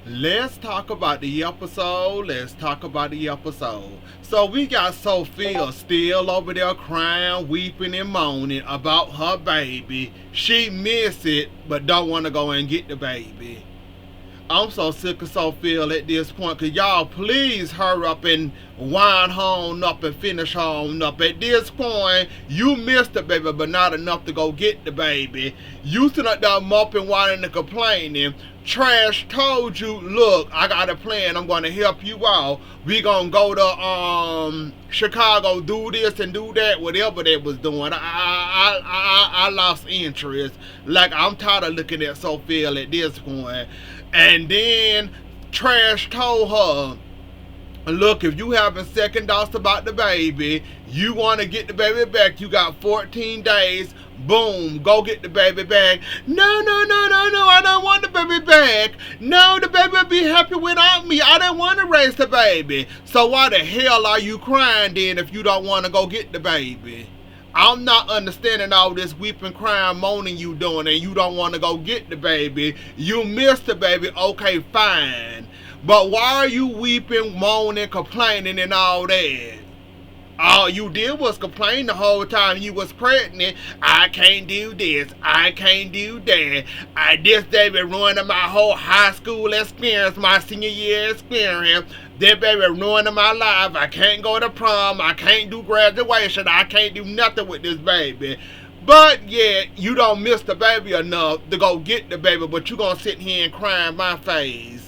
Let's talk about the episode. Let's talk about the episode. So we got Sophia still over there crying, weeping, and moaning about her baby. She miss it, but don't want to go and get the baby. I'm so sick of Sophia at this point. Could y'all please hurry up and wind home up and finish home up? At this point, you missed the baby, but not enough to go get the baby. You sitting up there moping, whining, and complaining. Trash told you, look, I got a plan. I'm going to help you out. We going to go to Chicago, do this and do that, whatever they was doing. I lost interest. Like, I'm tired of looking at Sophia at this point. And then Trash told her, look, if you having second thoughts about the baby, you want to get the baby back, you got 14 days. Boom, go get the baby back. No, I don't want the baby back. No, the baby will be happy without me. I don't want to raise the baby. So why the hell are you crying then if you don't want to go get the baby? I'm not understanding all this weeping, crying, moaning you doing, and you don't want to go get the baby. You missed the baby, okay, fine. But why are you weeping, moaning, complaining, and all that? All you did was complain the whole time you was pregnant. I can't do this. I can't do that. This baby ruining my whole high school experience, my senior year experience. That baby ruining my life. I can't go to prom. I can't do graduation. I can't do nothing with this baby. But yet, you don't miss the baby enough to go get the baby, but you gonna sit here and cry in my face.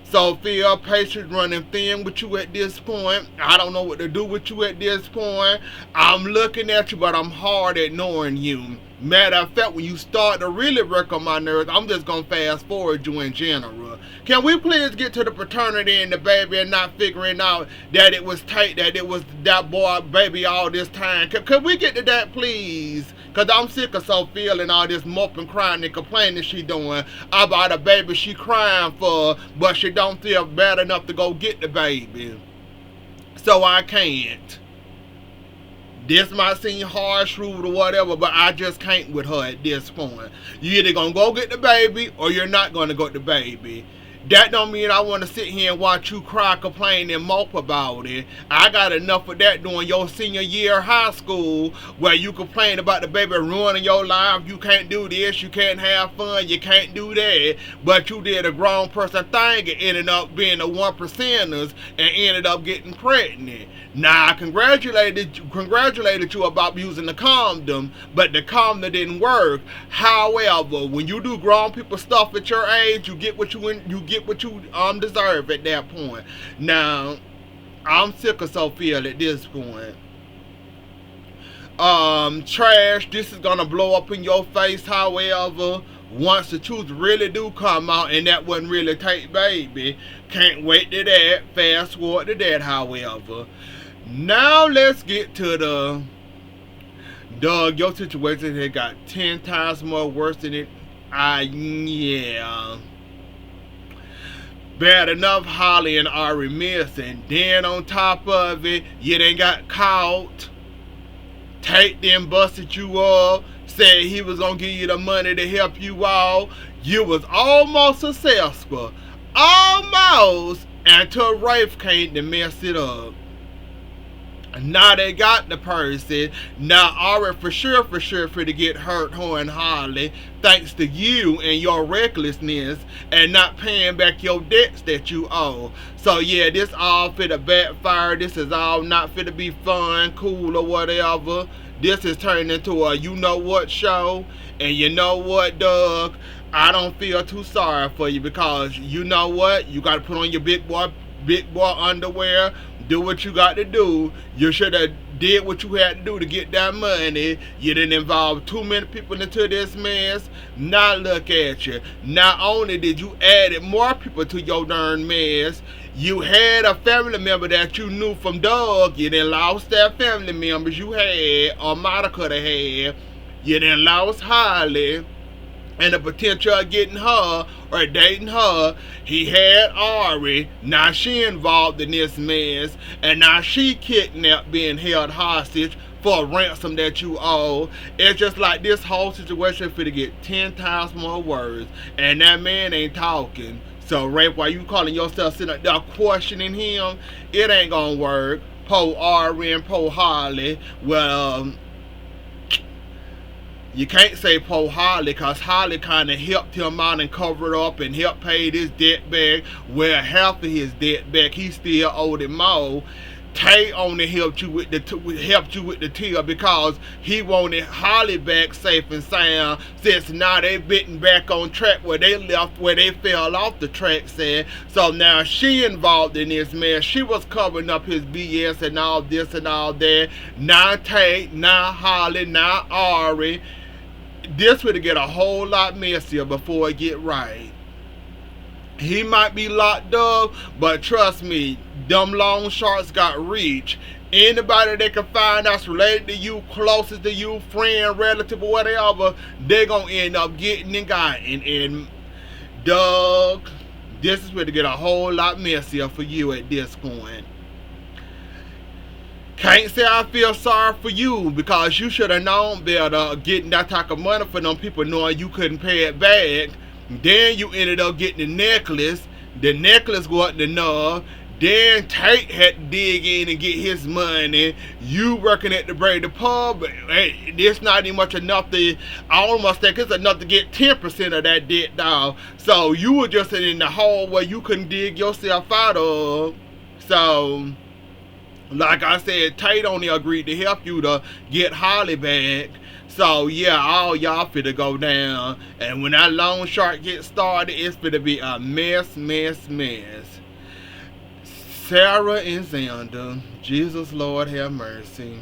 Sophia, patience running thin with you at this point. I don't know what to do with you at this point. I'm looking at you, but I'm hard at knowing you. Matter of fact, when you start to really work on my nerves, I'm just going to fast forward you in general. Can we please get to the paternity and the baby and not figuring out that it was Tate, that it was that boy baby all this time? Can we get to that, please? Because I'm sick of Sophia and all this moping, crying, and complaining she doing about a baby she crying for, but she don't feel bad enough to go get the baby. So I can't. This might seem harsh, rude, or whatever, but I just can't with her at this point. You either gonna go get the baby, or you're not gonna go get the baby. That don't mean I want to sit here and watch you cry, complain, and mope about it. I got enough of that during your senior year of high school, where you complain about the baby ruining your life. You can't do this, you can't have fun, you can't do that. But you did a grown person thing and ended up being the 1%ers and ended up getting pregnant. Now, I congratulated you about using the condom, but the condom didn't work. However, when you do grown people stuff at your age, you get what you deserve at that point. Now, I'm sick of Sophia at this point. Trash, this is gonna blow up in your face, however, once the truth really do come out, and that wasn't really Tate baby. Can't wait to that. Fast forward to that, however. Now let's get to the Doug, your situation had got 10 times more worse than it. Yeah. Bad enough Holly and Ari missing. Then on top of it, you done got caught. Tate then busted you up. Said he was gonna give you the money to help you out. You was almost successful. Almost. Until Rafe came to mess it up. Now they got the person. Now Ari for sure to get hurt, her and Holly, thanks to you and your recklessness and not paying back your debts that you owe. So yeah, this all for the backfire. This is all not for to be fun, cool, or whatever. This is turning into a you know what show. And you know what, Doug? I don't feel too sorry for you, because you know what? You got to put on your big boy underwear. Do what you got to do. You should have did what you had to do to get that money. You didn't involve too many people into this mess. Now look at you. Not only did you add more people to your darn mess, you had a family member that you knew from Doug. You done lost that family members you had, or might have could have had. You done lost Holly and the potential of getting her or dating her. He had Ari. Now she involved in this mess, and now she kidnapped, being held hostage for a ransom that you owe. It's just like this whole situation finna get 10 times more worse, and that man ain't talking. So, Rape, while you calling yourself sitting up there questioning him, it ain't gonna work. Po Ari and Po Holly. Well, you can't say Po Holly, because Holly kind of helped him out and covered up and helped pay his debt back. Well, half of his debt back, he still owed him more. Tay only helped you with the till because he wanted Holly back safe and sound, since now they bitten back on track where they fell off the track set. So now she involved in this mess. She was covering up his BS and all this and all that. Now Tay, now Holly, now Ari. This would get a whole lot messier before it get right. He might be locked up, but trust me, them long shots got reach. Anybody that can find that's related to you, closest to you, friend, relative, or whatever, they gonna end up getting and gotten. And Doug, this is going to get a whole lot messier for you at this point. Can't say I feel sorry for you, because you should have known better getting that type of money for them people knowing you couldn't pay it back. Then you ended up getting the necklace. The necklace wasn't enough. Then Tate had to dig in and get his money. You working at the Brady pub, hey, it's not even much enough to, I almost think it's enough to get 10% of that debt down. So you were just in the hole where you couldn't dig yourself out of. So, like I said, Tate only agreed to help you to get Holly back. So yeah, all y'all finna go down. And when that loan shark gets started, it's finna be a mess. Sarah and Xander, Jesus Lord have mercy.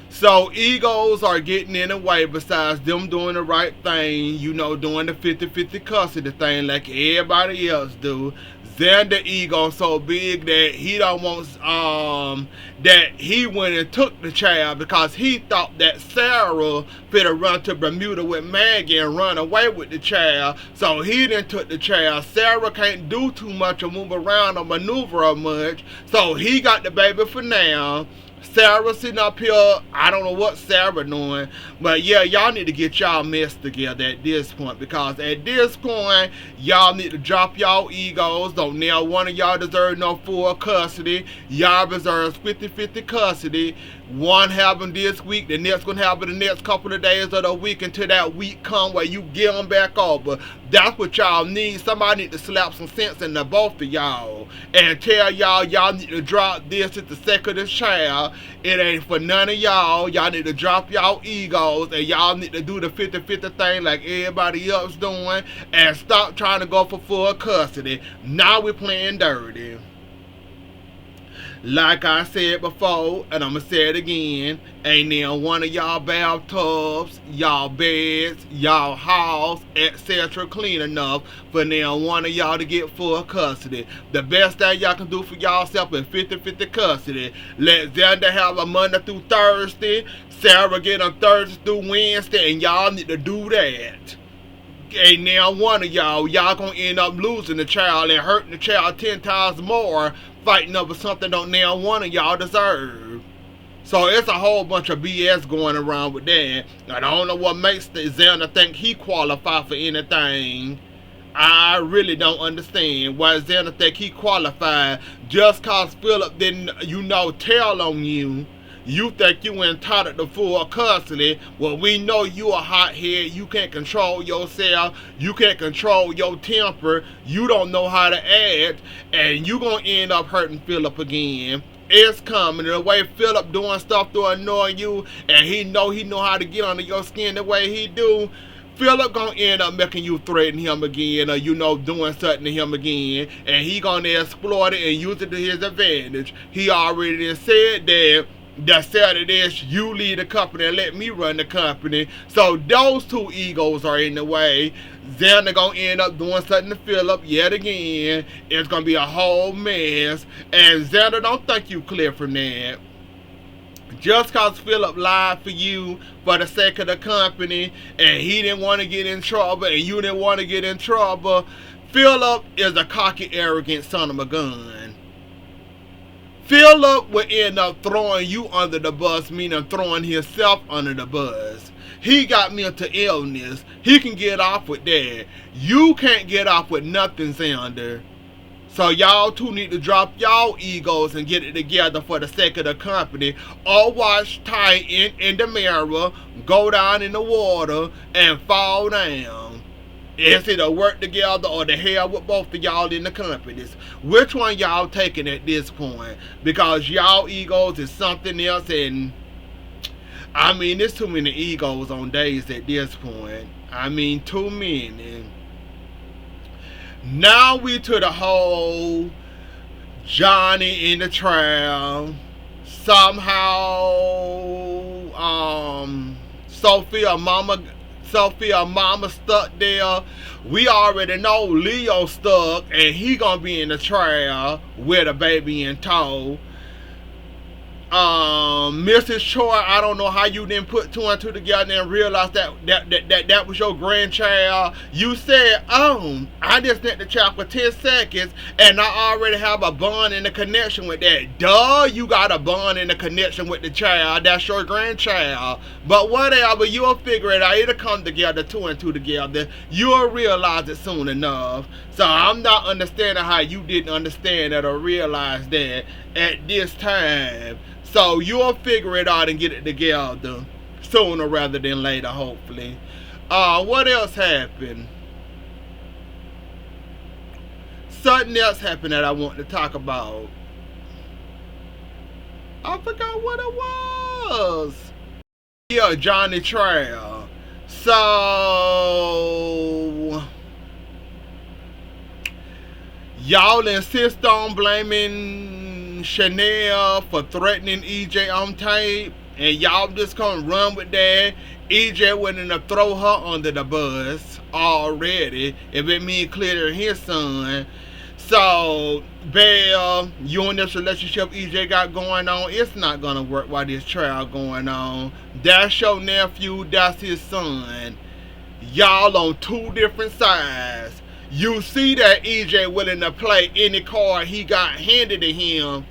So egos are getting in the way, besides them doing the right thing, you know, doing the 50-50 custody thing like everybody else do. Xander ego so big that he don't want that he went and took the child because he thought that Sarah finna run to Bermuda with Maggie and run away with the child. So he done took the child. Sarah can't do too much or move around or maneuver much, so he got the baby for now. Sarah sitting up here, I don't know what Sarah doing, but yeah, y'all need to get y'all mess together at this point, because at this point, y'all need to drop y'all egos. Don't now one of y'all deserve no full custody. Y'all deserve 50-50 custody. One happen this week, the next one happen the next couple of days of the week, until that week come where you get them back over. That's what y'all need. Somebody need to slap some sense into both of y'all and tell y'all need to drop this at the sake of this child. It ain't for none of y'all. Y'all need to drop y'all egos, and y'all need to do the 50-50 thing like everybody else doing, and stop trying to go for full custody. Now we're playing dirty. Like I said before, and I'm going to say it again, ain't there one of y'all bathtubs, y'all beds, y'all house, etc. clean enough for now one of y'all to get full custody. The best thing y'all can do for y'allself is 50-50 custody. Let Xander have a Monday through Thursday, Sarah get on Thursday through Wednesday, and y'all need to do that. And now one of y'all gonna end up losing the child and hurting the child 10 times more, fighting over something don't now one of y'all deserve. So it's a whole bunch of BS going around with that. And I don't know what makes the Xander think he qualified for anything. I really don't understand why Xander think he qualified just cause Philip didn't, tell on you. You think you entitled to full custody. Well, we know you a hothead. You can't control yourself. You can't control your temper. You don't know how to act. And you going to end up hurting Philip again. It's coming. The way Philip doing stuff to annoy you, and he know how to get under your skin the way he do, Philip gonna end up making you threaten him again, or doing something to him again, and he gonna exploit it and use it to his advantage. He already said that Saturday you lead the company and let me run the company. So those two egos are in the way. Xander gonna end up doing something to Philip yet again. It's gonna be a whole mess. And Xander, don't think you clear from that. Just cause Philip lied for you for the sake of the company, and he didn't want to get in trouble, and you didn't want to get in trouble, Philip is a cocky, arrogant son of a gun. Philip will end up throwing you under the bus, meaning throwing himself under the bus. He got mental illness. He can get off with that. You can't get off with nothing, Xander. So y'all two need to drop y'all egos and get it together for the sake of the company. Or watch Titan in the mirror, go down in the water, and fall down. It's either work together or the hell with both of y'all in the companies. Which one y'all taking at this point? Because y'all egos is something else, and I mean, there's too many egos on days at this point. I mean, too many. Now we to the whole Johnny in the trial. Somehow, Sophia mama stuck there. We already know Leo stuck, and he gonna be in the trial with a baby in tow. Mrs. Choi, I don't know how you didn't put two and two together and realize that was your grandchild. You said, I just met the child for 10 seconds and I already have a bond and a connection with that. Duh, you got a bond and a connection with the child. That's your grandchild. But whatever, you'll figure it out. It'll come together, two and two together. You'll realize it soon enough. So I'm not understanding how you didn't understand that or realize that at this time. So you'll figure it out and get it together sooner rather than later, hopefully. What else happened? Something else happened that I want to talk about. I forgot what it was. Yeah, Johnny trial. So y'all insist on blaming Chanel for threatening EJ on tape, and y'all just gonna run with that. EJ went in to throw her under the bus already if it means clearing his son. So, Belle, you and this relationship EJ got going on, it's not gonna work while this trial going on. That's your nephew, that's his son. Y'all on two different sides. You see that EJ willing to play any card he got handed to him.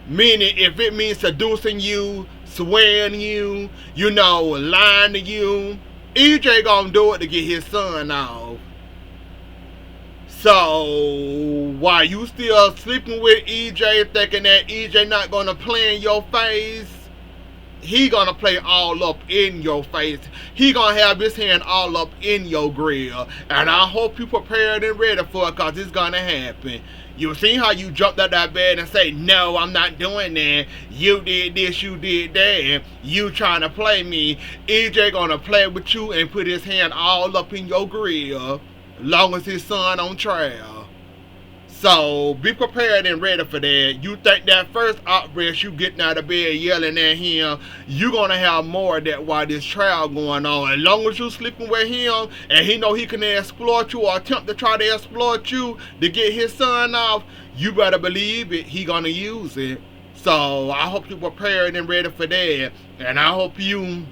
Meaning, if it means seducing you, swearing you, lying to you, EJ gonna do it to get his son off. So, while you still sleeping with EJ, thinking that EJ not gonna play in your face, he gonna play all up in your face. He gonna have his hand all up in your grill. And I hope you prepared and ready for it, because it's gonna happen. You see how you jumped out that bed and say, no, I'm not doing that. You did this, you did that. You trying to play me. EJ gonna play with you and put his hand all up in your grill, long as his son on trial. So, be prepared and ready for that. You think that first outburst, you getting out of bed yelling at him, you gonna have more of that while this trial going on. As long as you sleeping with him, and he know he can exploit you or attempt to try to exploit you to get his son off, you better believe it, he gonna use it. So, I hope you prepared and ready for that. And I hope you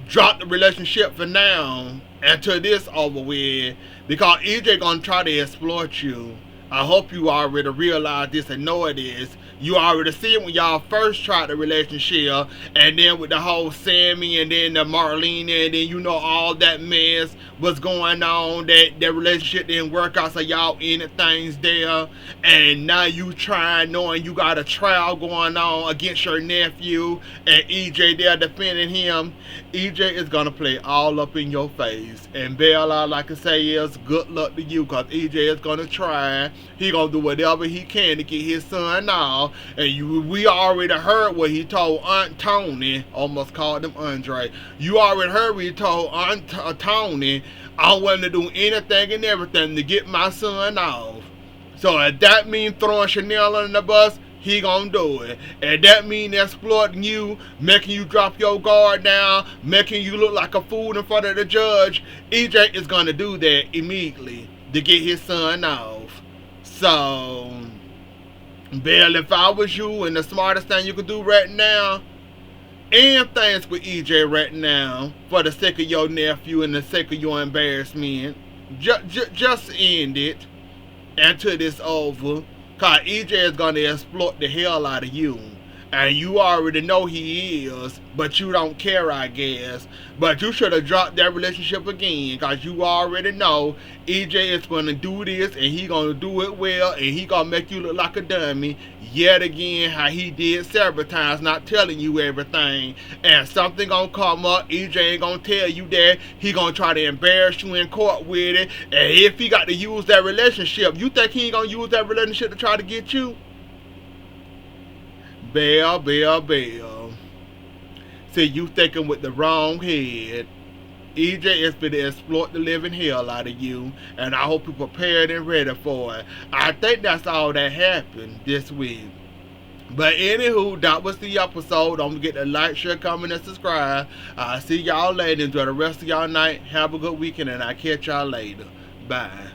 drop the relationship for now until this over with, because EJ gonna try to exploit you. I hope you already realize this and know it is. You already see it when y'all first tried the relationship, and then with the whole Sammy and then the Marlene, and then all that mess was going on, that relationship didn't work out, so y'all ended things there. And now you trying, knowing you got a trial going on against your nephew, and EJ there defending him. EJ is gonna play all up in your face. And Belle, all I can say is good luck to you, because EJ is gonna try. He gonna do whatever he can to get his son off. And we already heard what he told Aunt Tony. Almost called him Andre. You already heard what he told Aunt Tony. I'm willing to do anything and everything to get my son off. So if that means throwing Chanel under the bus, he gonna do it. And that means exploiting you, making you drop your guard down, making you look like a fool in front of the judge. EJ is gonna do that immediately to get his son off. So, Belle, if I was you, and the smartest thing you could do right now, end things with EJ right now, for the sake of your nephew and the sake of your embarrassment, just end it until it's over. Cause EJ is gonna exploit the hell out of you. And you already know he is, but you don't care, I guess. But you should have dropped that relationship again, because you already know EJ is going to do this, and he going to do it well, and he going to make you look like a dummy yet again, how he did several times, not telling you everything. And something going to come up, EJ ain't going to tell you that. He going to try to embarrass you in court with it. And if he got to use that relationship, you think he ain't going to use that relationship to try to get you? Bell. See, you thinking with the wrong head. EJ is going to exploit the living hell out of you, and I hope you're prepared and ready for it. I think that's all that happened this week. But anywho, that was the episode. Don't forget to like, share, comment, and subscribe. I'll see y'all later. Enjoy the rest of y'all night. Have a good weekend, and I'll catch y'all later. Bye.